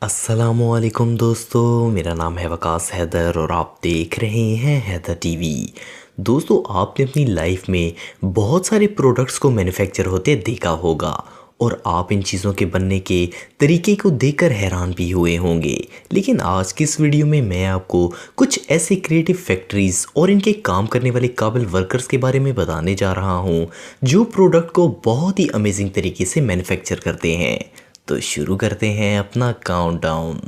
अस्सलामुअलैकुम दोस्तों, मेरा नाम है वकास हैदर और आप देख रहे हैं हैदर टीवी। दोस्तों, आपने अपनी लाइफ में बहुत सारे प्रोडक्ट्स को मैन्युफैक्चर होते देखा होगा और आप इन चीज़ों के बनने के तरीके को देखकर हैरान भी हुए होंगे। लेकिन आज की इस वीडियो में मैं आपको कुछ ऐसे क्रिएटिव फैक्ट्रीज और इनके काम करने वाले काबिल वर्कर्स के बारे में बताने जा रहा हूँ जो प्रोडक्ट को बहुत ही अमेजिंग तरीके से मैन्युफैक्चर करते हैं। तो शुरू करते हैं अपना काउंटडाउन।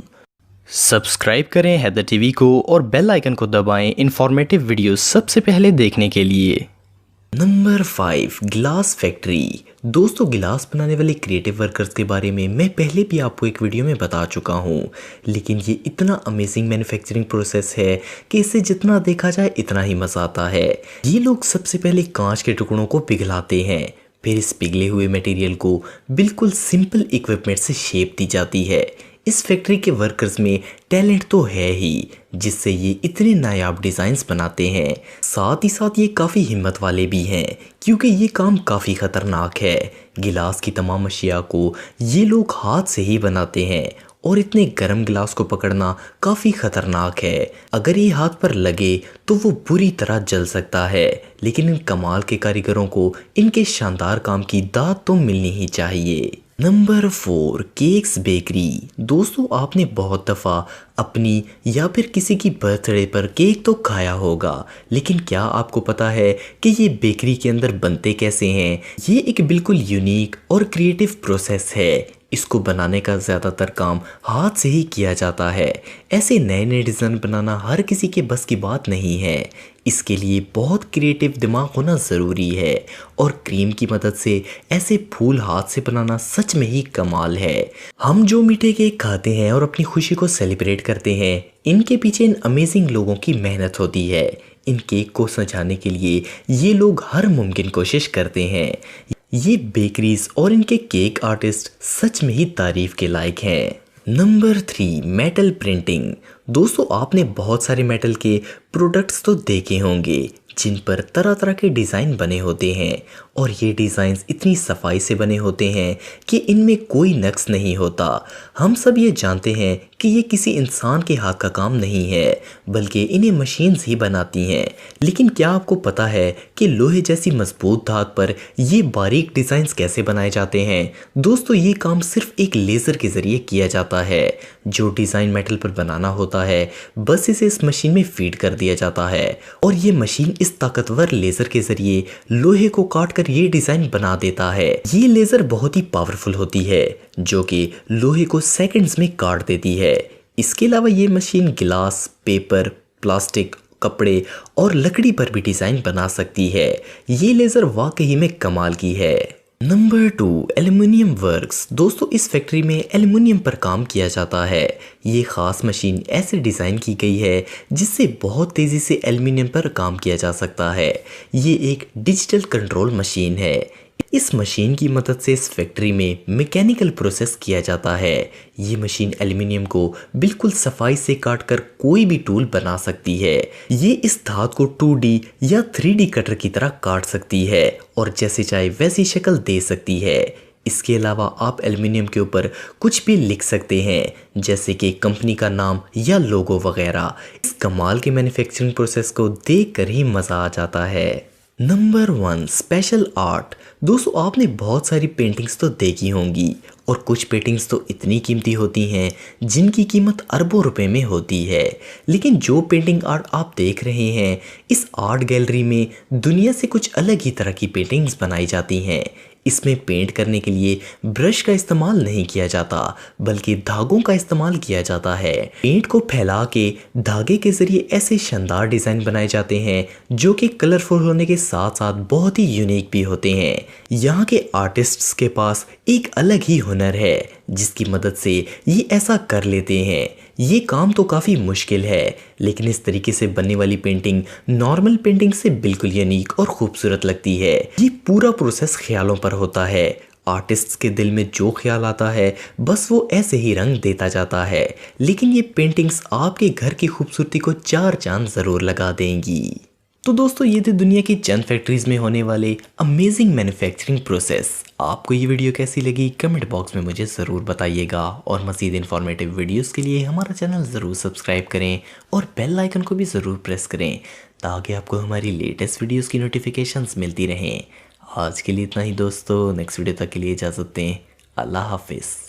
सब्सक्राइब करें हैदर टीवी को और बेल आइकन को दबाएं इंफॉर्मेटिव वीडियो सबसे पहले देखने के लिए। नंबर 5, गिलास फैक्ट्री। दोस्तों, गिलास बनाने वाले क्रिएटिव वर्कर्स के बारे में मैं पहले भी आपको एक वीडियो में बता चुका हूँ, लेकिन ये इतना अमेजिंग मैन्युफैक्चरिंग प्रोसेस है कि इसे जितना देखा जाए इतना ही मज़ा आता है। ये लोग सबसे पहले कांच के टुकड़ों को पिघलाते हैं, फिर इस पिघले हुए मटेरियल को बिल्कुल सिंपल इक्विपमेंट से शेप दी जाती है। इस फैक्ट्री के वर्कर्स में टैलेंट तो है ही, जिससे ये इतने नायाब डिज़ाइंस बनाते हैं। साथ ही साथ ये काफ़ी हिम्मत वाले भी हैं, क्योंकि ये काम काफ़ी ख़तरनाक है। गिलास की तमाम अशिया को ये लोग हाथ से ही बनाते हैं और इतने गर्म गिलास को पकड़ना काफ़ी ख़तरनाक है। अगर ये हाथ पर लगे तो वो बुरी तरह जल सकता है, लेकिन इन कमाल के कारीगरों को इनके शानदार काम की दाद तो मिलनी ही चाहिए। Number 4, cakes bakery. दोस्तों, आपने बहुत दफ़ा अपनी या फिर किसी की बर्थडे पर केक तो खाया होगा, लेकिन क्या आपको पता है कि ये बेकरी के अंदर बनते कैसे हैं? ये एक बिल्कुल यूनिक और क्रिएटिव प्रोसेस है। इसको बनाने का ज़्यादातर काम हाथ से ही किया जाता है। ऐसे नए नए डिज़ाइन बनाना हर किसी के बस की बात नहीं है। इसके लिए बहुत क्रिएटिव दिमाग होना ज़रूरी है और क्रीम की मदद से ऐसे फूल हाथ से बनाना सच में ही कमाल है। हम जो मीठे केक खाते हैं और अपनी खुशी को सेलिब्रेट करते हैं, इनके पीछे इन अमेजिंग लोगों की मेहनत होती है। इन केक को सजाने के लिए ये लोग हर मुमकिन कोशिश करते हैं। ये बेकरीज और इनके केक आर्टिस्ट सच में ही तारीफ के लायक हैं। Number 3, metal printing. दोस्तों, आपने बहुत सारे मेटल के प्रोडक्ट्स तो देखे होंगे जिन पर तरह तरह के डिज़ाइन बने होते हैं और ये डिज़ाइंस इतनी सफाई से बने होते हैं कि इनमें कोई नक्स नहीं होता। हम सब ये जानते हैं कि ये किसी इंसान के हाथ का काम नहीं है, बल्कि इन्हें मशीन्स ही बनाती हैं। लेकिन क्या आपको पता है कि लोहे जैसी मजबूत धात पर ये बारीक डिज़ाइंस कैसे बनाए जाते हैं? दोस्तों, ये काम सिर्फ एक लेज़र के ज़रिए किया जाता है। जो डिज़ाइन मेटल पर बनाना होता है, बस इसे इस मशीन में फीड कर दिया जाता है और ये मशीन इस ताकतवर लेज़र के ज़रिए लोहे को काट कर ये डिज़ाइन बना देता है। ये लेज़र बहुत ही पावरफुल होती है, जो कि लोहे को सेकंड्स में काट देती है। इसके अलावा ये मशीन गिलास, पेपर, प्लास्टिक, कपड़े और लकड़ी पर भी डिज़ाइन बना सकती है। ये लेज़र वाकई में कमाल की है। Number 2, aluminium works. दोस्तों, इस फैक्ट्री में एल्युमिनियम पर काम किया जाता है। ये ख़ास मशीन ऐसे डिज़ाइन की गई है जिससे बहुत तेज़ी से एल्युमिनियम पर काम किया जा सकता है। ये एक डिजिटल कंट्रोल मशीन है। इस मशीन की मदद से इस फैक्ट्री में मैकेनिकल प्रोसेस किया जाता है। ये मशीन एल्युमिनियम को बिल्कुल सफाई से काटकर कोई भी टूल बना सकती है। ये इस धात को 2D या 3D कटर की तरह काट सकती है और जैसे चाहे वैसी शक्ल दे सकती है। इसके अलावा आप एल्युमिनियम के ऊपर कुछ भी लिख सकते हैं, जैसे कि कंपनी का नाम या लोगो वगैरह। इस कमाल के मैन्युफैक्चरिंग प्रोसेस को देखकर ही मज़ा आ जाता है। Number 1, special art. दोस्तों, आपने बहुत सारी पेंटिंग्स तो देखी होंगी और कुछ पेंटिंग्स तो इतनी कीमती होती हैं जिनकी कीमत अरबों रुपए में होती है। लेकिन जो पेंटिंग आर्ट आप देख रहे हैं, इस आर्ट गैलरी में दुनिया से कुछ अलग ही तरह की पेंटिंग्स बनाई जाती हैं। इसमें पेंट करने के लिए ब्रश का इस्तेमाल नहीं किया जाता, बल्कि धागों का इस्तेमाल किया जाता है। पेंट को फैला के धागे के जरिए ऐसे शानदार डिज़ाइन बनाए जाते हैं जो कि कलरफुल होने के साथ साथ बहुत ही यूनिक भी होते हैं। यहाँ के आर्टिस्ट्स के पास एक अलग ही हुनर है जिसकी मदद से ये ऐसा कर लेते हैं। ये काम तो काफ़ी मुश्किल है, लेकिन इस तरीके से बनने वाली पेंटिंग नॉर्मल पेंटिंग से बिल्कुल यूनिक और खूबसूरत लगती है। ये पूरा प्रोसेस ख्यालों पर होता है। आर्टिस्ट्स के दिल में जो ख्याल आता है बस वो ऐसे ही रंग देता जाता है, लेकिन ये पेंटिंग्स आपके घर की खूबसूरती को चार चांद ज़रूर लगा देंगी। तो दोस्तों, ये थे दुनिया की चंद फैक्ट्रीज में होने वाले अमेजिंग मैन्युफैक्चरिंग प्रोसेस। आपको ये वीडियो कैसी लगी कमेंट बॉक्स में मुझे ज़रूर बताइएगा और मज़ीद इन्फॉर्मेटिव वीडियोस के लिए हमारा चैनल ज़रूर सब्सक्राइब करें और बेल आइकन को भी ज़रूर प्रेस करें ताकि आपको हमारी लेटेस्ट वीडियोस की नोटिफिकेशंस मिलती रहें। आज के लिए इतना ही दोस्तों, नेक्स्ट वीडियो तक के लिए इजाज़त दें। अल्लाह हाफिज़।